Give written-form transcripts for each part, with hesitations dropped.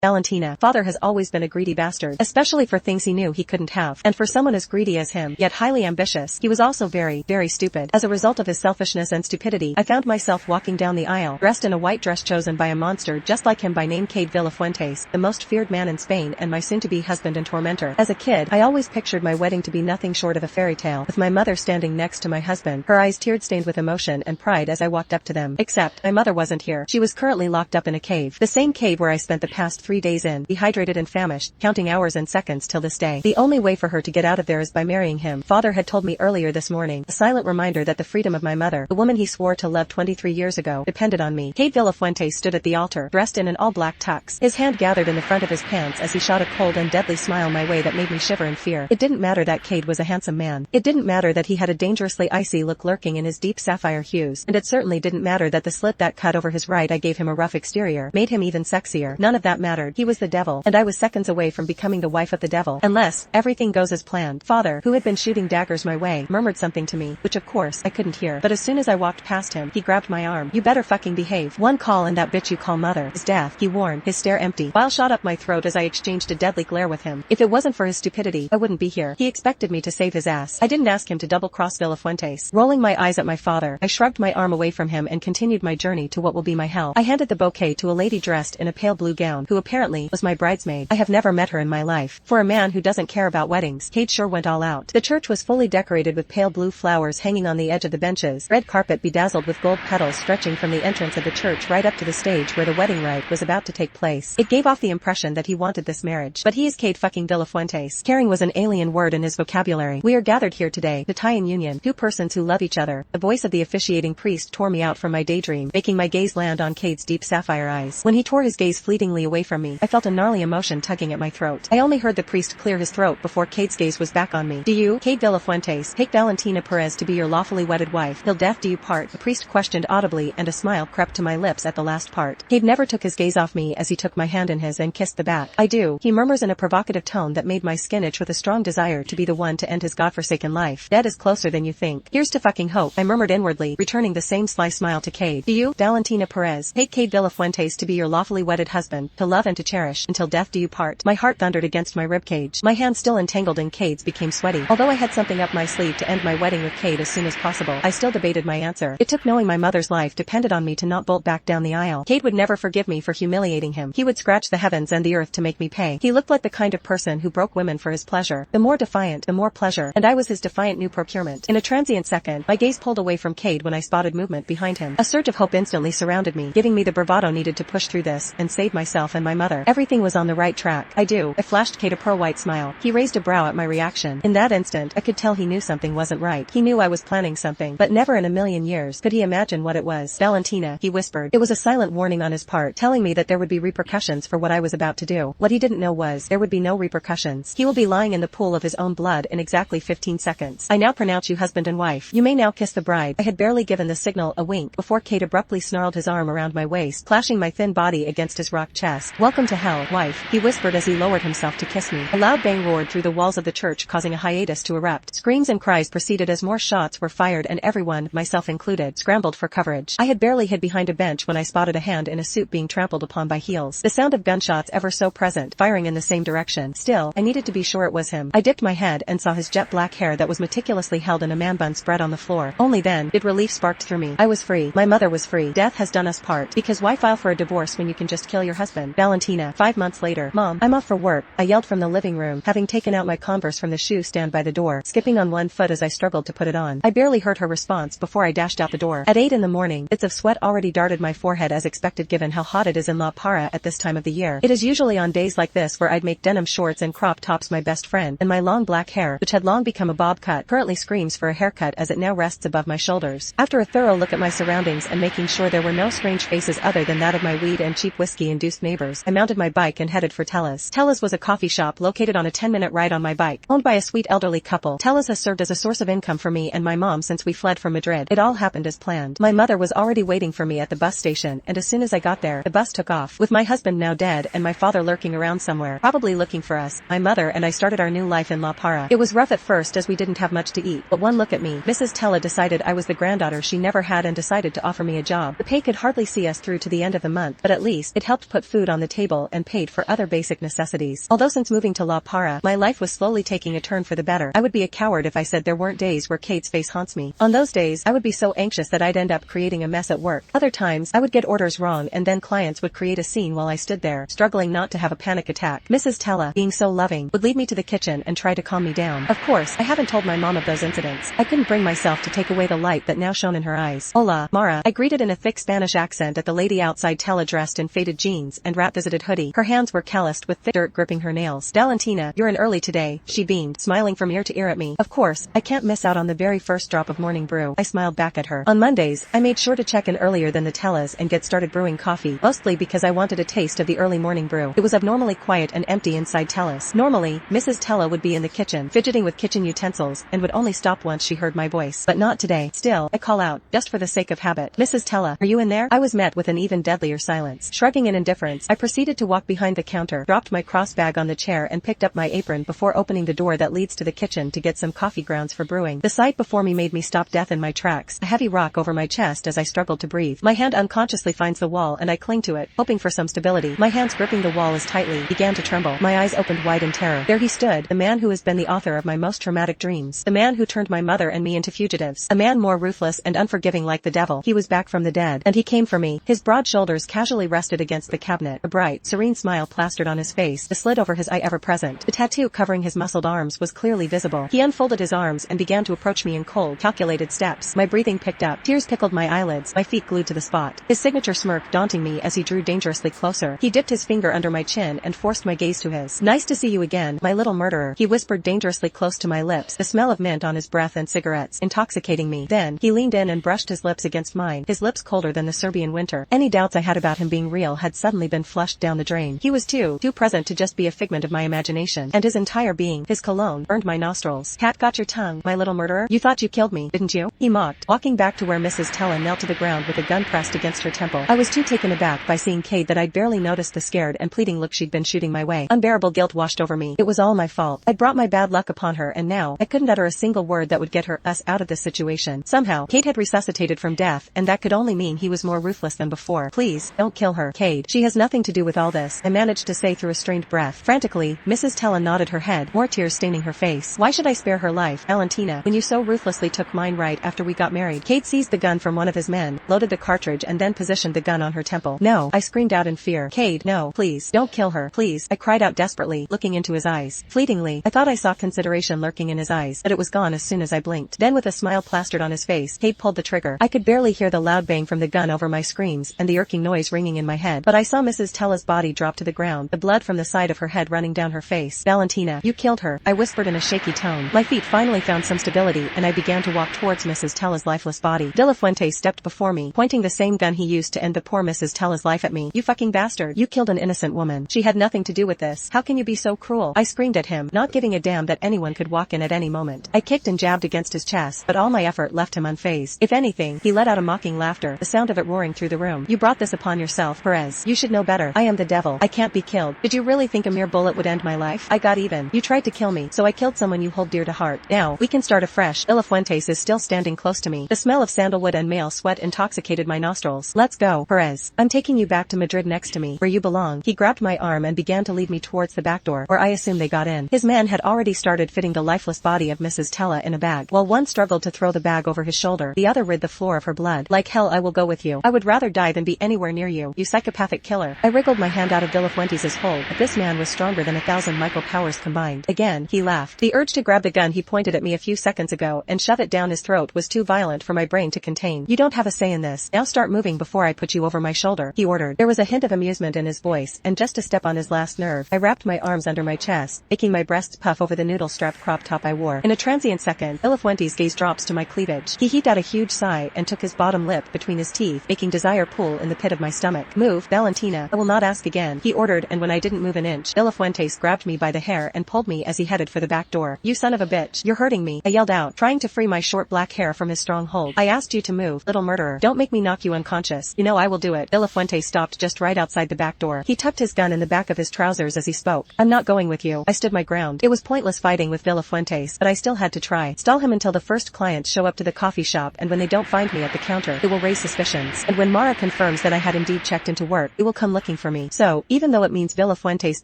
Valentina. Father has always been a greedy bastard, especially for things he knew he couldn't have. And for someone as greedy as him, yet highly ambitious, he was also very, very stupid. As a result of his selfishness and stupidity, I found myself walking down the aisle, dressed in a white dress chosen by a monster just like him by name Cade Villafuentes, the most feared man in Spain and my soon-to-be husband and tormentor. As a kid, I always pictured my wedding to be nothing short of a fairy tale, with my mother standing next to my husband, her eyes tear-stained with emotion and pride as I walked up to them. Except, my mother wasn't here. She was currently locked up in a cave. The same cave where I spent the past 3 days in, dehydrated and famished, counting hours and seconds till this day. The only way for her to get out of there is by marrying him. Father had told me earlier this morning, a silent reminder that the freedom of my mother, the woman he swore to love 23 years ago, depended on me. Cade Villafuentes stood at the altar, dressed in an all-black tux, his hand gathered in the front of his pants as he shot a cold and deadly smile my way that made me shiver in fear. It didn't matter that Cade was a handsome man. It didn't matter that he had a dangerously icy look lurking in his deep sapphire hues, and it certainly didn't matter that the slit that cut over his right eye gave him a rough exterior, made him even sexier. None of that mattered. He was the devil, and I was seconds away from becoming the wife of the devil. Unless everything goes as planned. Father, who had been shooting daggers my way, murmured something to me, which of course I couldn't hear. But as soon as I walked past him, he grabbed my arm. You better fucking behave. One call and that bitch you call mother is death, he warned, his stare empty. Bile shot up my throat as I exchanged a deadly glare with him. If it wasn't for his stupidity, I wouldn't be here. He expected me to save his ass. I didn't ask him to double-cross Villafuentes. Rolling my eyes at my father, I shrugged my arm away from him and continued my journey to what will be my hell. I handed the bouquet to a lady dressed in a pale blue gown, who apparently was my bridesmaid. I have never met her in my life. For a man who doesn't care about weddings, Cade sure went all out. The church was fully decorated with pale blue flowers hanging on the edge of the benches, red carpet bedazzled with gold petals stretching from the entrance of the church right up to the stage where the wedding rite was about to take place. It gave off the impression that he wanted this marriage. But he is Cade fucking Villafuentes. Caring was an alien word in his vocabulary. We are gathered here today to tie in union, two persons who love each other. The voice of the officiating priest tore me out from my daydream, making my gaze land on Cade's deep sapphire eyes. When he tore his gaze fleetingly away from me, I felt a gnarly emotion tugging at my throat. I only heard the priest clear his throat before Cade's gaze was back on me. Do you, Cade Villafuentes, take Valentina Perez to be your lawfully wedded wife, till death do you part? The priest questioned audibly, and a smile crept to my lips at the last part. Cade never took his gaze off me as he took my hand in his and kissed the back. I do, he murmurs in a provocative tone that made my skin itch with a strong desire to be the one to end his godforsaken life. Death is closer than you think. Here's to fucking hope, I murmured inwardly, returning the same sly smile to Cade. Do you, Valentina Perez, take Cade Villafuentes to be your lawfully wedded husband, to love and to cherish, until death do you part? My heart thundered against my ribcage. My hand still entangled in Cade's became sweaty. Although I had something up my sleeve to end my wedding with Cade as soon as possible, I still debated my answer. It took knowing my mother's life depended on me to not bolt back down the aisle. Cade would never forgive me for humiliating him. He would scratch the heavens and the earth to make me pay. He looked like the kind of person who broke women for his pleasure. The more defiant, the more pleasure, and I was his defiant new procurement. In a transient second, my gaze pulled away from Cade when I spotted movement behind him. A surge of hope instantly surrounded me, giving me the bravado needed to push through this and save myself and my mother. Everything was on the right track. I flashed Cade a pearl-white smile. He raised a brow at my reaction. In that instant, I could tell he knew something wasn't right. He knew I was planning something, but never in a million years could he imagine what it was. Valentina, he whispered. It was a silent warning on his part, telling me that there would be repercussions for what I was about to do. What he didn't know was, there would be no repercussions. He will be lying in the pool of his own blood in exactly 15 seconds. I now pronounce you husband and wife. You may now kiss the bride. I had barely given the signal a wink before Cade abruptly snarled his arm around my waist, clashing my thin body against his rock chest. Welcome to hell, wife, he whispered as he lowered himself to kiss me. A loud bang roared through the walls of the church, causing a hiatus to erupt. Screams and cries proceeded as more shots were fired and everyone, myself included, scrambled for coverage. I had barely hid behind a bench when I spotted a hand in a suit being trampled upon by heels. The sound of gunshots ever so present, firing in the same direction. Still, I needed to be sure it was him. I dipped my head and saw his jet black hair that was meticulously held in a man bun spread on the floor. Only then did relief spark through me. I was free. My mother was free. Death has done us part. Because why file for a divorce when you can just kill your husband? Valentina. 5 months later. Mom, I'm off for work, I yelled from the living room, having taken out my Converse from the shoe stand by the door, skipping on one foot as I struggled to put it on. I barely heard her response before I dashed out the door. At 8 in the morning, bits of sweat already darted my forehead as expected given how hot it is in La Parra at this time of the year. It is usually on days like this where I'd make denim shorts and crop tops my best friend, and my long black hair, which had long become a bob cut, currently screams for a haircut as it now rests above my shoulders. After a thorough look at my surroundings and making sure there were no strange faces other than that of my weed and cheap whiskey-induced neighbors, I mounted my bike and headed for Tella's. Tella's was a coffee shop located on a 10-minute ride on my bike, owned by a sweet elderly couple. Tella's has served as a source of income for me and my mom since we fled from Madrid. It all happened as planned. My mother was already waiting for me at the bus station, and as soon as I got there, the bus took off. With my husband now dead and my father lurking around somewhere, probably looking for us, my mother and I started our new life in La Parra. It was rough at first as we didn't have much to eat, but one look at me, Mrs. Tella decided I was the granddaughter she never had and decided to offer me a job. The pay could hardly see us through to the end of the month, but at least it helped put food on the table and paid for other basic necessities. Although since moving to La Parra, my life was slowly taking a turn for the better, I would be a coward if I said there weren't days where Cade's face haunts me. On those days, I would be so anxious that I'd end up creating a mess at work. Other times, I would get orders wrong and then clients would create a scene while I stood there, struggling not to have a panic attack. Mrs. Tella, being so loving, would lead me to the kitchen and try to calm me down. Of course, I haven't told my mom of those incidents. I couldn't bring myself to take away the light that now shone in her eyes. Hola, Mara, I greeted in a thick Spanish accent at the lady outside Tella dressed in faded jeans and rat-visited hoodie. Her hands were calloused with thick dirt gripping her nails. Valentina, you're in early today, she beamed, smiling from ear to ear at me. Of course, I can't miss out on the very first drop of morning brew. I smiled back at her. On Mondays, I made sure to check in earlier than the Tellas and get started brewing coffee, mostly because I wanted a taste of the early morning brew. It was abnormally quiet and empty inside Tella's. Normally, Mrs. Tella would be in the kitchen, fidgeting with kitchen utensils, and would only stop once she heard my voice. But not today. Still, I call out, just for the sake of habit. Mrs. Tella, are you in there? I was met with an even deadlier silence. Shrugging in indifference, I proceeded to walk behind the counter, dropped my cross bag on the chair and picked up my apron before opening the door that leads to the kitchen to get some coffee grounds for brewing. The sight before me made me stop death in my tracks, a heavy rock over my chest as I struggled to breathe. My hand unconsciously finds the wall and I cling to it, hoping for some stability. My hands gripping the wall as tightly began to tremble. My eyes opened wide in terror. There he stood, the man who has been the author of my most traumatic dreams. The man who turned my mother and me into fugitives. A man more ruthless and unforgiving like the devil. He was back from the dead, and he came for me. His broad shoulders casually rested against the cabinet. A bright, serene smile plastered on his face, the slit over his eye ever present. The tattoo covering his muscled arms was clearly visible. He unfolded his arms and began to approach me in cold, calculated steps. My breathing picked up. Tears pickled my eyelids, my feet glued to the spot. His signature smirk daunting me as he drew dangerously closer. He dipped his finger under my chin and forced my gaze to his. Nice to see you again, my little murderer. He whispered dangerously close to my lips, the smell of mint on his breath and cigarettes intoxicating me. Then, he leaned in and brushed his lips against mine, his lips colder than the Serbian winter. Any doubts I had about him being real had suddenly been flushed down the drain. He was too present to just be a figment of my imagination, and his entire being, his cologne, burned my nostrils. Cat got your tongue, my little murderer? You thought you killed me, didn't you? He mocked, walking back to where Mrs. Tella knelt to the ground with a gun pressed against her temple. I was too taken aback by seeing Cade that I'd barely noticed the scared and pleading look she'd been shooting my way. Unbearable guilt washed over me. It was all my fault. I'd brought my bad luck upon her and now, I couldn't utter a single word that would get us out of this situation. Somehow, Cade had resuscitated from death, and that could only mean he was more ruthless than before. Please, don't kill her, Cade. She has nothing to do with all this, I managed to say through a strained breath. Frantically, Mrs. Tella nodded her head, more tears staining her face. Why should I spare her life, Valentina, when you so ruthlessly took mine right after we got married? Cade seized the gun from one of his men, loaded the cartridge and then positioned the gun on her temple. No, I screamed out in fear. Cade, no, please, don't kill her, please, I cried out desperately, looking into his eyes. Fleetingly, I thought I saw consideration lurking in his eyes, but it was gone as soon as I blinked. Then with a smile plastered on his face, Cade pulled the trigger. I could barely hear the loud bang from the gun over my screams and the irking noise ringing in my head, but I saw Mrs. Tella's body drop to the ground, the blood from the side of her head running down her face. Valentina, you killed her, I whispered in a shaky tone. My feet finally found some stability and I began to walk towards Mrs. Tella's lifeless body. Villafuentes stepped before me, pointing the same gun he used to end the poor Mrs. Tella's life at me. You fucking bastard. You killed an innocent woman. She had nothing to do with this. How can you be so cruel? I screamed at him, not giving a damn that anyone could walk in at any moment. I kicked and jabbed against his chest, but all my effort left him unfazed. If anything, he let out a mocking laughter, the sound of it roaring through the room. You brought this upon yourself, Perez. You should know better. I am the devil. I can't be killed. Did you really think a mere bullet would end my life? I got even. You tried to kill me, so I killed someone you hold dear to heart. Now, we can start afresh. Villafuentes is still standing close to me. The smell of sandalwood and male sweat intoxicated my nostrils. Let's go, Perez. I'm taking you back to Madrid next to me, where you belong. He grabbed my arm and began to lead me towards the back door, where I assume they got in. His man had already started fitting the lifeless body of Mrs. Tella in a bag. While one struggled to throw the bag over his shoulder, the other rid the floor of her blood. Like hell I will go with you. I would rather die than be anywhere near you, you psychopathic killer. I wriggled my hand out of Villafuentes' hold, but this man was stronger than 1,000 Michael powers combined. Again, he laughed. The urge to grab the gun he pointed at me a few seconds ago and shove it down his throat was too violent for my brain to contain. You don't have a say in this. Now start moving before I put you over my shoulder, he ordered. There was a hint of amusement in his voice, and just to step on his last nerve, I wrapped my arms under my chest, making my breasts puff over the noodle-strapped crop top I wore. In a transient second, Villafuentes' gaze drops to my cleavage. He heaved out a huge sigh and took his bottom lip between his teeth, making desire pool in the pit of my stomach. Move, Valentina. I will not ask again, he ordered, and when I didn't move an inch, Villafuentes grabbed me by the hair and pulled me as he headed for the back door. You son of a bitch. You're hurting me, I yelled out, trying to free my short black hair from his strong hold. I asked you to move, little murderer. Don't make me knock you unconscious. You know I will do it. Villafuentes stopped just right outside the back door. He tucked his gun in the back of his trousers as he spoke. I'm not going with you. I stood my ground. It was pointless fighting with Villafuentes, but I still had to try. Stall him until the first clients show up to the coffee shop, and when they don't find me at the counter, it will raise suspicions. And when Mara confirms that I had indeed checked into work, it will come looking for me. So, even though it means Villafuentes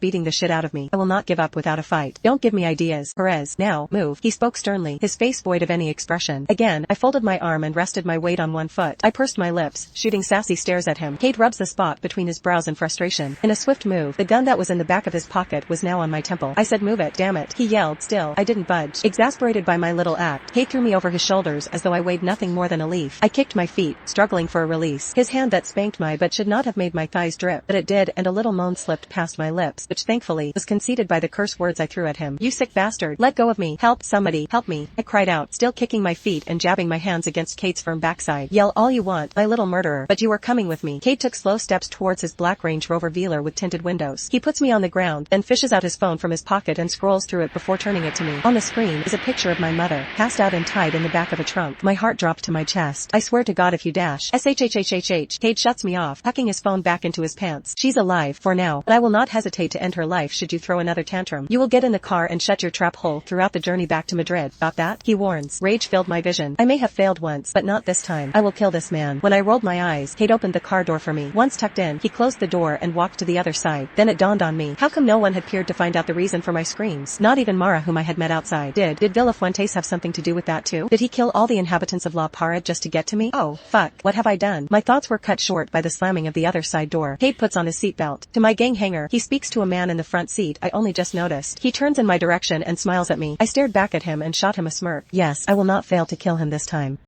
beating the shit out of me, I will not give up without a fight. Don't give me ideas, Perez. Now, move. He spoke sternly, his face void of any expression. Again, I folded my arm and rested my weight on one foot. I pursed my lips, shooting sassy stares at him. Cade rubs the spot between his brows in frustration. In a swift move, the gun that was in the back of his pocket was now on my temple. I said move it, damn it. He yelled. Still, I didn't budge. Exasperated by my little act, Cade threw me over his shoulders as though I weighed nothing more than a leaf. I kicked my feet, struggling for a release. His hand that spanked my butt should not have made my thighs drip, but it did, and a little moan slipped past my lips, which thankfully was conceded by the curse words I threw at him. You sick bastard. Let go of me. Help, somebody, help me. I cried out, still kicking my feet and jabbing my hands against Cade's firm backside. Yell all you want, my little murderer, but you are coming with me. Cade took slow steps towards his black Range Rover Velar with tinted windows. He puts me on the ground, then fishes out his phone from his pocket and scrolls through it before turning it to me. On the screen is a picture of my mother, passed out and tied in the back of a trunk. My heart dropped to my chest. I swear to God if you dash. SHHHHH. Cade shuts me off, tucking his phone back into his pants. She's alive, for now, but I will not hesitate to end her life should you throw another tantrum. You will get in the car and shut your trap hole throughout the journey back to Madrid. Got that? He warns. Rage filled my vision. I may have failed once, but not this time. I will kill this man. When I rolled my eyes, Cade opened the car door for me. Once tucked in, he closed the door and walked to the other side. Then it dawned on me. How come no one had peered to find out the reason for my screams? Not even Mara, whom I had met outside. Did Villafuentes have something to do with that too? Did he kill all the inhabitants of La Parra just to get to me? Oh, fuck. What have I done? My thoughts were cut short by the slamming of the other side door. Cade puts on his seatbelt. To my gang hanger, he speaks to a man in the front seat I only just noticed. He turns in my direction and smiles at me. I stared back at him and shot him a smirk. Yes, I will not fail to kill him this time.